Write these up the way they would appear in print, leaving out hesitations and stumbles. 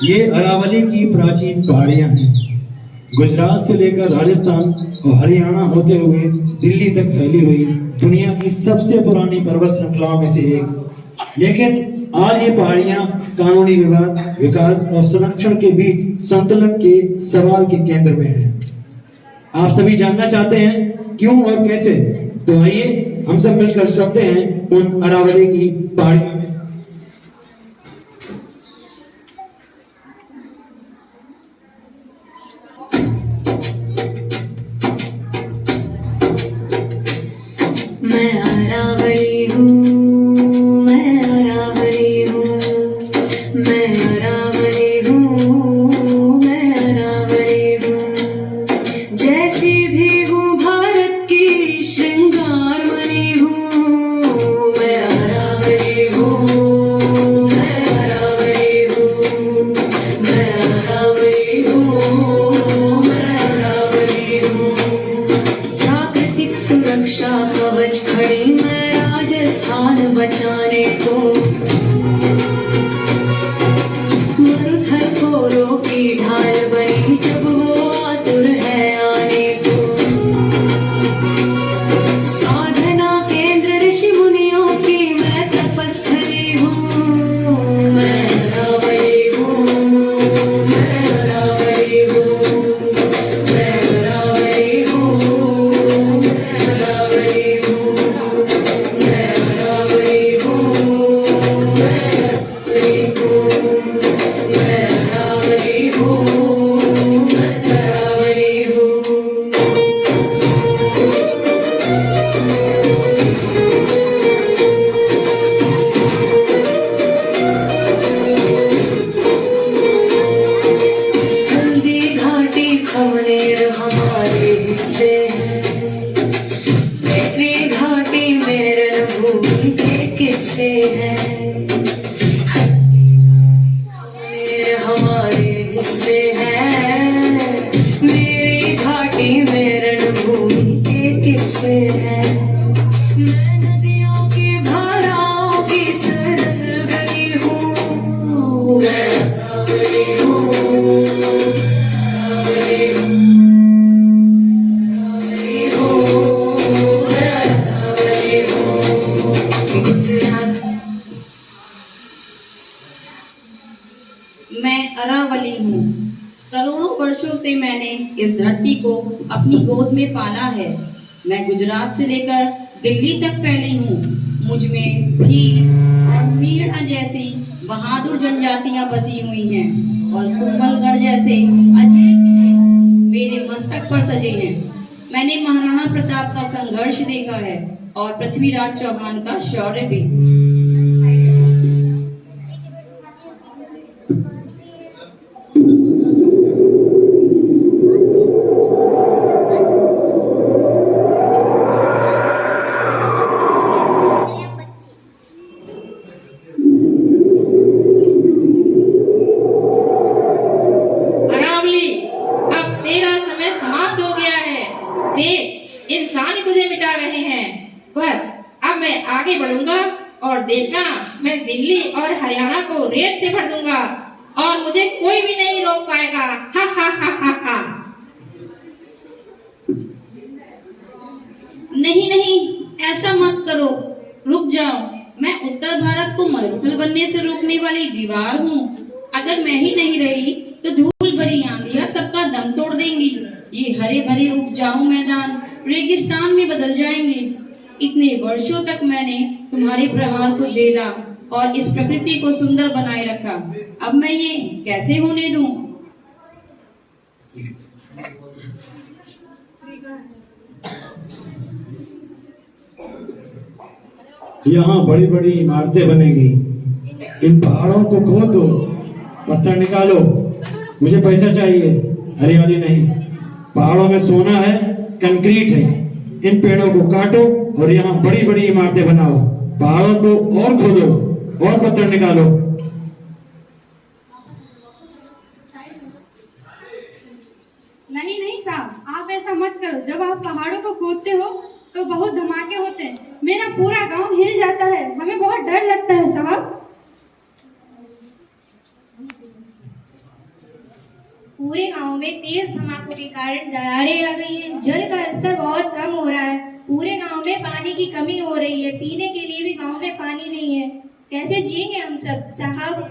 ये अरावली की प्राचीन पहाड़ियां हैं। गुजरात से लेकर राजस्थान और हरियाणा होते हुए दिल्ली तक फैली हुई दुनिया की सबसे पुरानी पर्वत श्रृंखलाओं में से एक। लेकिन आज ये पहाड़ियां कानूनी विवाद, विकास और संरक्षण के बीच संतुलन के सवाल के केंद्र में हैं। आप सभी जानना चाहते हैं क्यों और कैसे, तो आइए हम सब मिलकर चलते हैं उन अरावली की पहाड़ियों में। मैं अरावली हूँ, मैं अरावली हूँ, मैं अरावली हूँ, मैं अरावली हूँ। जैसी भी हूँ भारत की श्रृंगार मणि हूँ। मैं अरावली हूँ, मैं अरावली हूँ, मैं अरावली हूँ, मैं अरावली हूँ। प्राकृतिक सुरक्षा कवच खड़ी मैं राजस्थान बचाने को। मरुथल को रोकी ढाल बनी जब वो आतुर है आने को। साधना केंद्र ऋषि मुनियों की मैं तपस्थली हूँ। मैं अरावली हूँ, मैं अरावली हूँ, मैं अरावली हूँ, मैं अरावली हूँ, मैं अरावली हूँ, मैं अरावली हूँ, मैं अरावली हूँ, मैं अरावली हूँ। हल्दी घाटी खमनेर हमारे हिस्से हैं। मेरी घाटी मेरन भूमि के किस्से हैं। खमनेर हमारे हिस्से हैं। मेरी घाटी मेरन भूमि के किस्से हैं। मैं नदियों की धाराओं की सरल गली हूँ। मैं अरावली हूँ, अरावली हूँ, मैं अरावली हूँ। गुजरात मैं अरावली हूँ। करोड़ों वर्षों से मैंने इस धरती को अपनी गोद में पाला है। मैं गुजरात से लेकर दिल्ली तक फैली हूँ। मुझ में भील और मीणा जैसी बहादुर जनजातियां बसी हुई हैं और कुंभलगढ़ जैसे अजय किले मेरे मस्तक पर सजे हैं। मैंने महाराणा प्रताप का संघर्ष देखा है और पृथ्वीराज चौहान का शौर्य भी। अरावली, अब तेरा समय समाप्त हो गया है। देख, इंसान ही तुझे मिटा रहे हैं। बस अब मैं आगे बढ़ूंगा और देखना, मैं दिल्ली और हरियाणा को रेत से भर दूंगा और मुझे कोई भी नहीं रोक पाएगा। हा हा हा हा हा। नहीं नहीं, ऐसा मत करो, रुक जाओ। मैं उत्तर भारत को मरुस्थल बनने से रोकने वाली दीवार हूँ। अगर मैं ही नहीं रही तो धूल भरी आंधियां सबका दम तोड़ देंगी। ये हरे भरे उपजाऊ मैदान रेगिस्तान में बदल जाएंगे। इतने वर्षों तक मैंने तुम्हारे प्रहार को झेला और इस प्रकृति को सुंदर बनाए रखा। अब मैं ये कैसे होने दूं? यहाँ बड़ी बड़ी इमारतें बनेगी। इन पहाड़ों को खोद दो, पत्थर निकालो। मुझे पैसा चाहिए, हरियाली नहीं। पहाड़ों में सोना है, कंक्रीट है। इन पेड़ों को काटो और यहाँ बड़ी बड़ी इमारतें बनाओ। पहाड़ों को और खोदो और पत्थर निकालो। नहीं नहीं साहब, आप ऐसा मत करो। जब आप पहाड़ों को खोदते हो तो बहुत धमाके होते हैं। मेरा पूरा गांव हिल जाता है। हमें बहुत डर लगता है साहब। पूरे गांव में तेज धमाकों के कारण दरारें आ गई हैं। जल का स्तर बहुत कम हो रहा है। पूरे गांव में पानी की कमी हो रही है। पीने के लिए भी गांव में पानी नहीं है। कैसे जिएंगे हम सब साहब?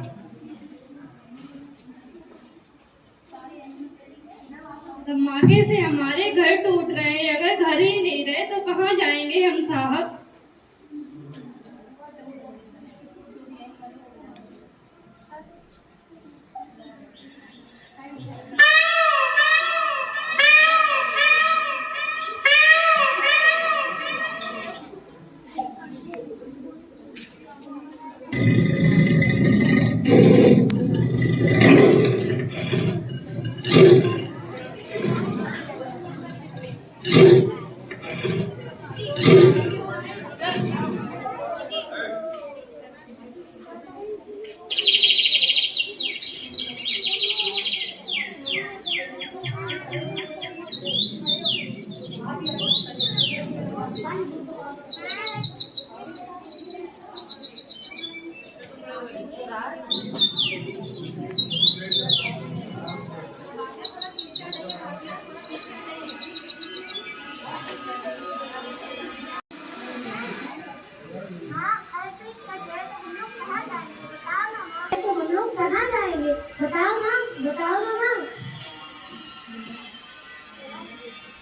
धमाके से हमारे घर टूट रहे हैं। अगर घर ही नहीं रहे तो कहाँ जाएंगे हम साहब?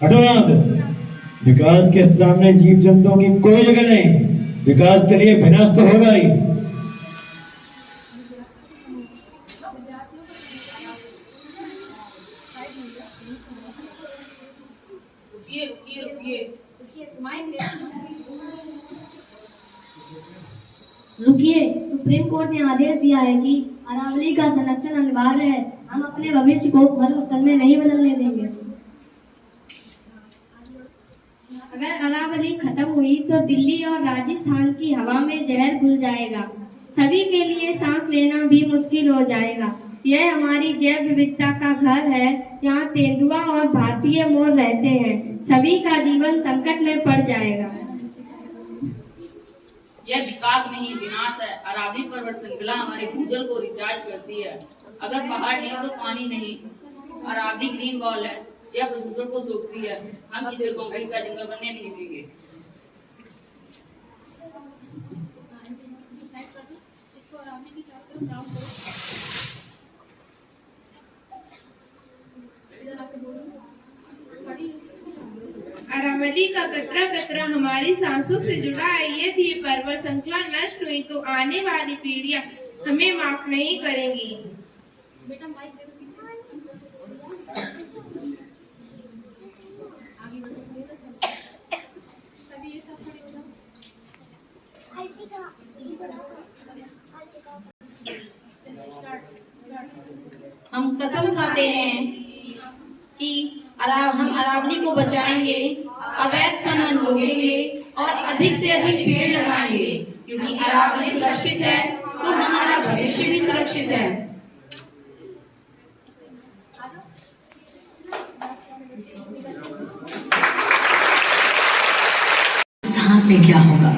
हटो यहाँ से। विकास के सामने जीव जंतुओं की कोई जगह नहीं। विकास के लिए विनाश तो होगा ही। रुकिए, सुप्रीम कोर्ट ने आदेश दिया है कि अरावली का संरक्षण अनिवार्य है। हम अपने भविष्य को मरुस्थल में नहीं बदलने देंगे। अगर अरावली खत्म हुई तो दिल्ली और राजस्थान की हवा में जहर घुल जाएगा। सभी के लिए सांस लेना भी मुश्किल हो जाएगा। यह हमारी जैव विविधता का घर है। यहाँ तेंदुआ और भारतीय मोर रहते हैं। सभी का जीवन संकट में पड़ जाएगा। यह विकास नहीं विनाश है। अरावली पर्वत श्रृंखला हमारे भूजल को रिचार्ज करती है। अगर पहाड़ नहीं तो पानी नहीं। अरावली ग्रीन वॉल है। यह प्रदूषण को सोखती है। हम इसे कंक्रीट का जंगल बनने नहीं देंगे। अरावली का कतरा कतरा हमारी सांसों से जुड़ा है। यदि ये पर्वत श्रृंखला नष्ट हुई तो आने वाली पीढ़ियां हमें माफ नहीं करेंगी। हम कसम खाते हैं कि हम अरावली को बचाएंगे, अवैध खनन रोकेंगे और अधिक से अधिक पेड़ लगाएंगे। क्योंकि अरावली सुरक्षित है तो हमारा भविष्य भी सुरक्षित है। स्थान में क्या होगा?